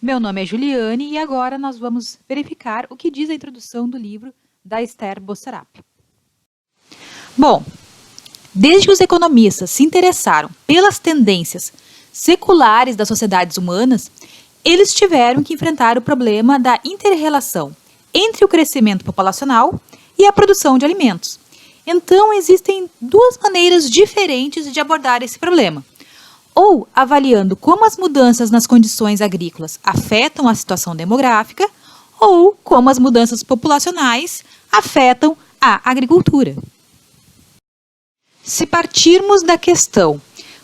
Meu nome é Juliane e agora nós vamos verificar o que diz a introdução do livro da Esther Boserap. Bom, desde que os economistas se interessaram pelas tendências seculares das sociedades humanas, eles tiveram que enfrentar o problema da inter-relação entre o crescimento populacional e a produção de alimentos. Então, existem duas maneiras diferentes de abordar esse problema. Ou avaliando como as mudanças nas condições agrícolas afetam a situação demográfica, ou como as mudanças populacionais afetam a agricultura. Se partirmos da questão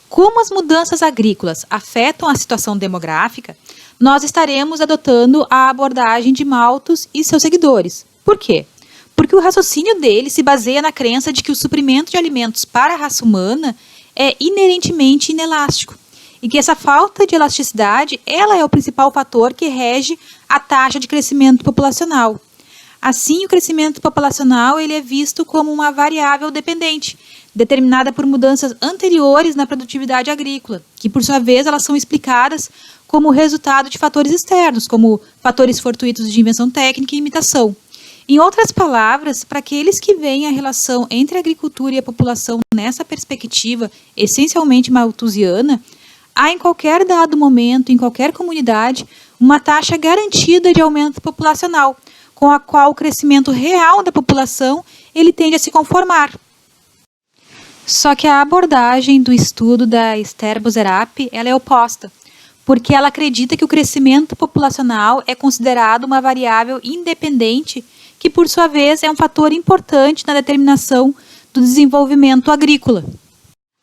como as mudanças agrícolas afetam a situação demográfica, nós estaremos adotando a abordagem de Malthus e seus seguidores. Por quê? Porque o raciocínio dele se baseia na crença de que o suprimento de alimentos para a raça humana é inerentemente inelástico e que essa falta de elasticidade ela é o principal fator que rege a taxa de crescimento populacional. Assim, o crescimento populacional ele é visto como uma variável dependente, determinada por mudanças anteriores na produtividade agrícola, que por sua vez elas são explicadas como resultado de fatores externos, como fatores fortuitos de invenção técnica e imitação. Em outras palavras, para aqueles que veem a relação entre a agricultura e a população nessa perspectiva essencialmente malthusiana, há em qualquer dado momento, em qualquer comunidade, uma taxa garantida de aumento populacional, com a qual o crescimento real da população ele tende a se conformar. Só que a abordagem do estudo da Esther Boserap ela é oposta, porque ela acredita que o crescimento populacional é considerado uma variável independente que, por sua vez, é um fator importante na determinação do desenvolvimento agrícola.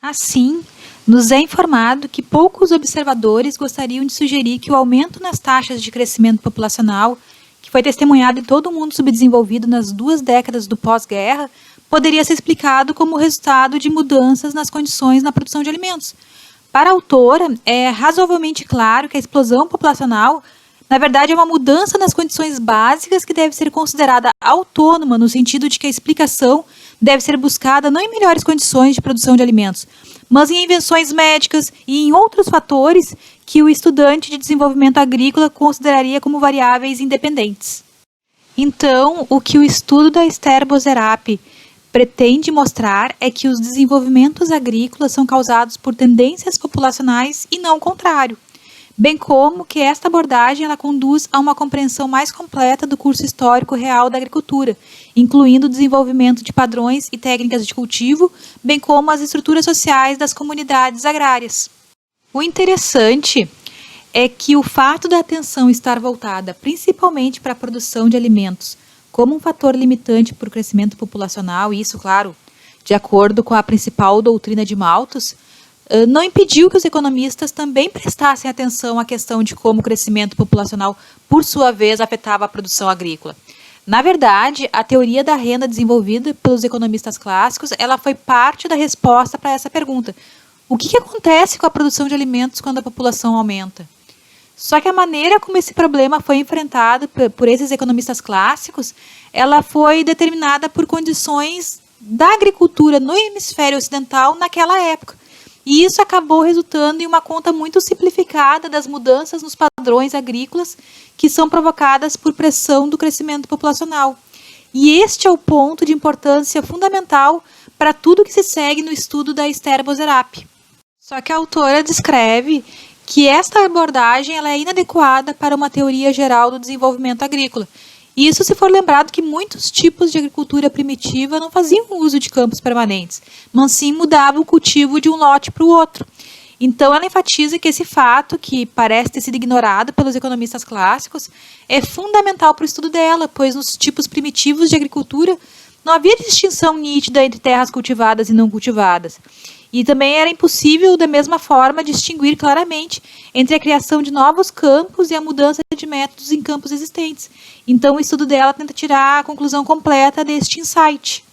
Assim, nos é informado que poucos observadores gostariam de sugerir que o aumento nas taxas de crescimento populacional, que foi testemunhado em todo o mundo subdesenvolvido nas 2 décadas do pós-guerra, poderia ser explicado como resultado de mudanças nas condições na produção de alimentos. Para a autora, é razoavelmente claro que a explosão populacional na verdade, é uma mudança nas condições básicas que deve ser considerada autônoma, no sentido de que a explicação deve ser buscada não em melhores condições de produção de alimentos, mas em invenções médicas e em outros fatores que o estudante de desenvolvimento agrícola consideraria como variáveis independentes. Então, o que o estudo da Esther Boserap pretende mostrar é que os desenvolvimentos agrícolas são causados por tendências populacionais e não o contrário, bem como que esta abordagem ela conduz a uma compreensão mais completa do curso histórico real da agricultura, incluindo o desenvolvimento de padrões e técnicas de cultivo, bem como as estruturas sociais das comunidades agrárias. O interessante é que o fato da atenção estar voltada principalmente para a produção de alimentos como um fator limitante para o crescimento populacional, e isso, claro, de acordo com a principal doutrina de Malthus, não impediu que os economistas também prestassem atenção à questão de como o crescimento populacional, por sua vez, afetava a produção agrícola. Na verdade, a teoria da renda desenvolvida pelos economistas clássicos, ela foi parte da resposta para essa pergunta. O que acontece com a produção de alimentos quando a população aumenta? Só que a maneira como esse problema foi enfrentado por esses economistas clássicos, ela foi determinada por condições da agricultura no hemisfério ocidental naquela época. E isso acabou resultando em uma conta muito simplificada das mudanças nos padrões agrícolas que são provocadas por pressão do crescimento populacional. E este é o ponto de importância fundamental para tudo que se segue no estudo da Esther Boserap. Só que a autora descreve que esta abordagem ela é inadequada para uma teoria geral do desenvolvimento agrícola. Isso se for lembrado que muitos tipos de agricultura primitiva não faziam uso de campos permanentes, mas sim mudavam o cultivo de um lote para o outro. Então, ela enfatiza que esse fato, que parece ter sido ignorado pelos economistas clássicos, é fundamental para o estudo dela, pois nos tipos primitivos de agricultura não havia distinção nítida entre terras cultivadas e não cultivadas. E também era impossível, da mesma forma, distinguir claramente entre a criação de novos campos e a mudança de métodos em campos existentes. Então, o estudo dela tenta tirar a conclusão completa deste insight.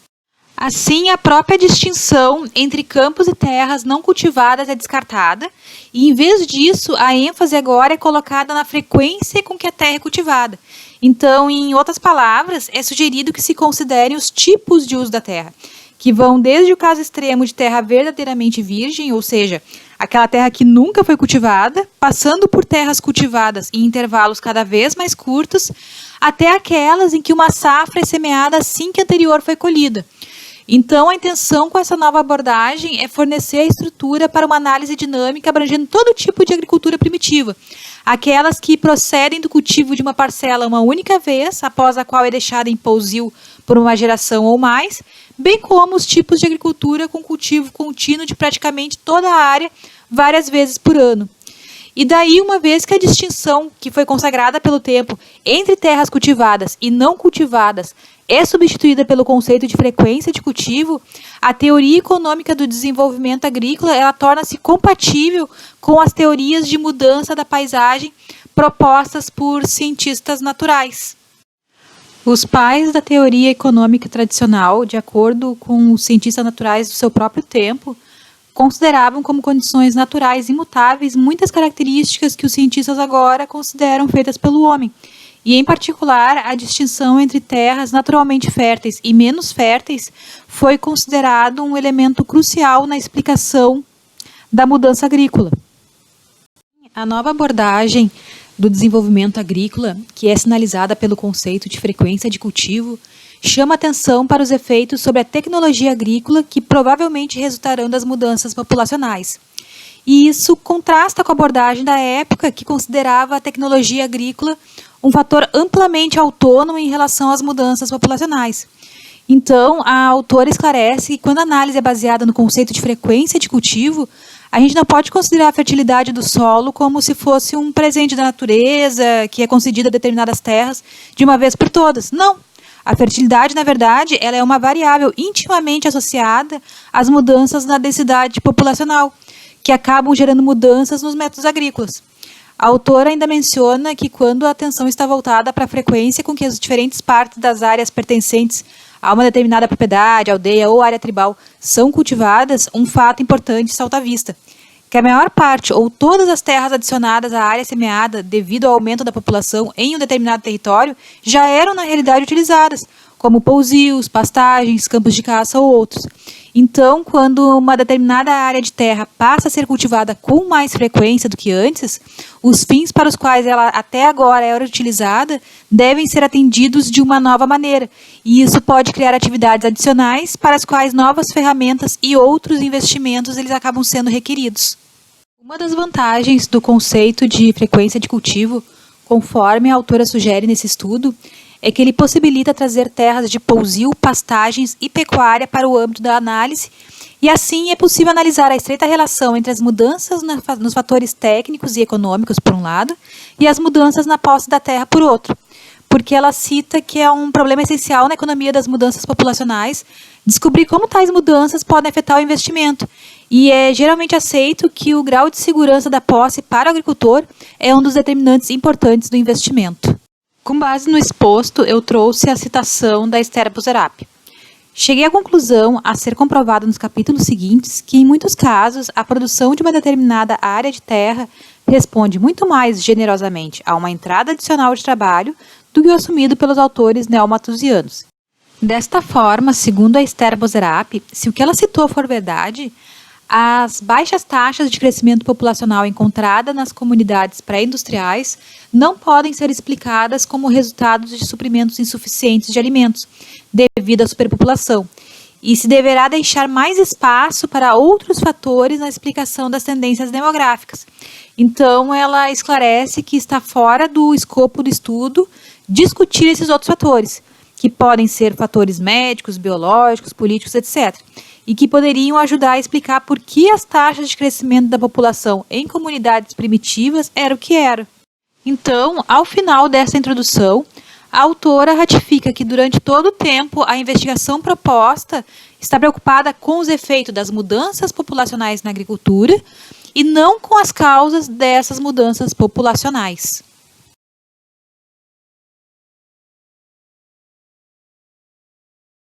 Assim, a própria distinção entre campos e terras não cultivadas é descartada, e, em vez disso, a ênfase agora é colocada na frequência com que a terra é cultivada. Então, em outras palavras, é sugerido que se considerem os tipos de uso da terra, que vão desde o caso extremo de terra verdadeiramente virgem, ou seja, aquela terra que nunca foi cultivada, passando por terras cultivadas em intervalos cada vez mais curtos, até aquelas em que uma safra é semeada assim que a anterior foi colhida. Então, a intenção com essa nova abordagem é fornecer a estrutura para uma análise dinâmica abrangendo todo tipo de agricultura primitiva, aquelas que procedem do cultivo de uma parcela uma única vez, após a qual é deixada em pousio por uma geração ou mais, bem como os tipos de agricultura com cultivo contínuo de praticamente toda a área várias vezes por ano. E daí, uma vez que a distinção que foi consagrada pelo tempo entre terras cultivadas e não cultivadas é substituída pelo conceito de frequência de cultivo, a teoria econômica do desenvolvimento agrícola ela torna-se compatível com as teorias de mudança da paisagem propostas por cientistas naturais. Os pais da teoria econômica tradicional, de acordo com os cientistas naturais do seu próprio tempo, consideravam como condições naturais imutáveis muitas características que os cientistas agora consideram feitas pelo homem, e em particular a distinção entre terras naturalmente férteis e menos férteis foi considerado um elemento crucial na explicação da mudança agrícola. A nova abordagem do desenvolvimento agrícola, que é sinalizada pelo conceito de frequência de cultivo, chama atenção para os efeitos sobre a tecnologia agrícola que provavelmente resultarão das mudanças populacionais. E isso contrasta com a abordagem da época, que considerava a tecnologia agrícola um fator amplamente autônomo em relação às mudanças populacionais. Então, a autora esclarece que quando a análise é baseada no conceito de frequência de cultivo, a gente não pode considerar a fertilidade do solo como se fosse um presente da natureza que é concedido a determinadas terras de uma vez por todas. Não! A fertilidade, na verdade, ela é uma variável intimamente associada às mudanças na densidade populacional, que acabam gerando mudanças nos métodos agrícolas. A autora ainda menciona que quando a atenção está voltada para a frequência com que as diferentes partes das áreas pertencentes a uma determinada propriedade, aldeia ou área tribal são cultivadas, um fato importante salta à vista, que a maior parte ou todas as terras adicionadas à área semeada devido ao aumento da população em um determinado território já eram na realidade utilizadas, como pousios, pastagens, campos de caça ou outros. Então, quando uma determinada área de terra passa a ser cultivada com mais frequência do que antes, os fins para os quais ela até agora era utilizada devem ser atendidos de uma nova maneira, e isso pode criar atividades adicionais para as quais novas ferramentas e outros investimentos eles acabam sendo requeridos. Uma das vantagens do conceito de frequência de cultivo, conforme a autora sugere nesse estudo, é que ele possibilita trazer terras de pousio, pastagens e pecuária para o âmbito da análise, e assim é possível analisar a estreita relação entre as mudanças nos fatores técnicos e econômicos, por um lado, e as mudanças na posse da terra, por outro, porque ela cita que é um problema essencial na economia das mudanças populacionais descobrir como tais mudanças podem afetar o investimento, e é geralmente aceito que o grau de segurança da posse para o agricultor é um dos determinantes importantes do investimento. Com base no exposto, eu trouxe a citação da Esther Boserap. Cheguei à conclusão, a ser comprovada nos capítulos seguintes, que em muitos casos a produção de uma determinada área de terra responde muito mais generosamente a uma entrada adicional de trabalho do que o assumido pelos autores neomatusianos. Desta forma, segundo a Esther Boserap, se o que ela citou for verdade, as baixas taxas de crescimento populacional encontradas nas comunidades pré-industriais não podem ser explicadas como resultado de suprimentos insuficientes de alimentos, devido à superpopulação, e se deverá deixar mais espaço para outros fatores na explicação das tendências demográficas. Então, ela esclarece que está fora do escopo do estudo discutir esses outros fatores, que podem ser fatores médicos, biológicos, políticos, etc., e que poderiam ajudar a explicar por que as taxas de crescimento da população em comunidades primitivas eram o que eram. Então, ao final dessa introdução, a autora ratifica que durante todo o tempo a investigação proposta está preocupada com os efeitos das mudanças populacionais na agricultura e não com as causas dessas mudanças populacionais.